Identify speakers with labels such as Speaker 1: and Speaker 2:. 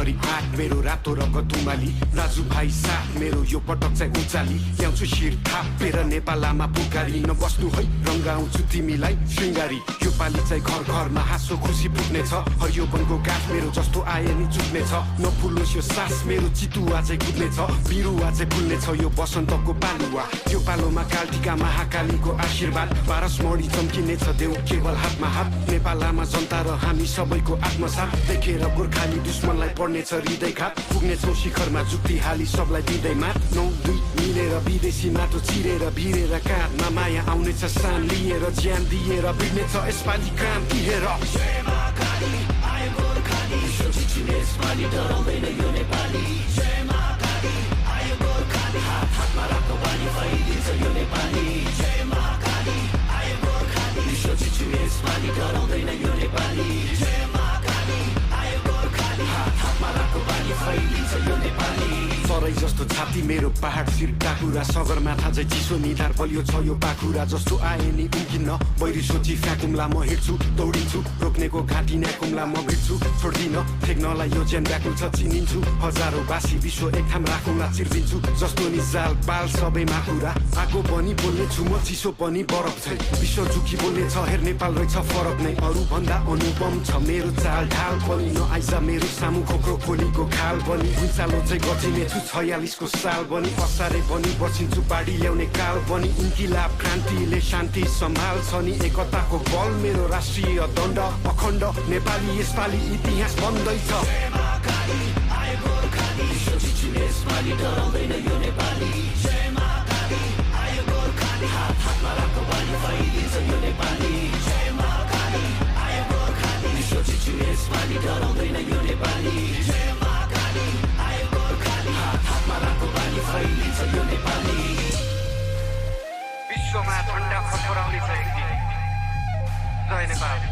Speaker 1: भरि भाग मेरो रातो रगत उमाली राजु भाइ साथ मेरो यो पटक चाहिँ उचाली ल्याउँछु शिर थापेर नेपालमा पुकारी नबस्नु है रङ्गाउँछु तिमीलाई श्रृङ्गारी यो पाली चाहिँ घर घरमा हाँसो खुसी पुग्नेछ हरियो वनको गाठ मेरो जस्तो आए नि चुक्नेछ नफुलोस् यो सास मेरो चितुवा चाहिँ कुद्नेछ बिरुवा चाहिँ फुल्नेछ यो बसन्तको पालुवा यो पालोमा कालटिका महाकालीको आशीर्वाद पारस मणि चम्किनेछ देऊ केवल हातमा हात नेपालमा जनता र हामी सबैको आत्मसात देखेर गोर्खाली दुश्मनलाई पर्नेछ हृदयघात पुग्नेछौँ शिखरमा जुक्ति हाली सबलाई दिँदै मात 9-2 मिलेर विदेशी माटो चिरेर भिरेर काँधमा माया आउनेछ सान लिएर ज्यान दिएर बिग्नेछ यसपालि काम दिएर डराउँदैन यो नेपाली जय महाकाली आयो गोर्खाली हात हातमा राख्दो बानी फैलिन्छ यो नेपाली जय महाकाली आयो गोर्खाली विश्व जित्छु यसपालि डराउँदैन यो नेपाली जय महाकाली आयो गोर्खाली हात हातमा राख्दो बानी फैलिन्छ यो नेपाली सरै जस्तो छाती मेरो पहाड शिर टाकुरा सगरमाथा चाहिँ चिसो निधार बलियो छ यो पाखुरा जस्तो आए नि उम्किन्न बैरी सोची फ्याकुम्ला म हिँड्छु दौडिन्छु रोक्नेको घाँटी न्याकुम्ला म भिड्छु छोड्दिन फेक्नलाई यो ज्यान व्याकुल छ चिनिन्छु हजारौँ बासी विश्व एक ठाम राखौँला चिर्दिन्छु जस्तो नि जाल बाल सबैमा कुरा आगो पनि बोल्ने छु म चिसो पनि बरफ छै विश्व झुकी बोल्ने छ हेर नेपाल रहेछ फरक नै अरू भन्दा अनुपम छ मेरो चाल ढाल पनि नआइज मेरो सामु खोक्रो खोलीको खाल पनि भुइँचालो चाहिँ गचिने छु 46 को साल पनि असारे पनि बचिन्छु पाडी ल्याउने काल पनि इन्किलाब क्रान्तिले शान्ति सम्हाल्छ नि एकताको बल मेरो राष्ट्रिय दण्ड अखण्ड नेपाली यसपालि इतिहास बन्दैछ डराउँदैन यो नेपाली जय महाकाली आयो गोर्खाली हात हातमा राख्दो बानी फैलिन्छ यो नेपाली जय महाकाली आयो गोर्खाली विश्व जित्छु यसपालि डराउँदैन यो नेपाली जय महाकाली आयो गोर्खाली हात हातमा राख्दो बानी फैलिन्छ यो नेपाली विश्वमा झण्डा फडफडाउने छ एक दिन जय नेपाल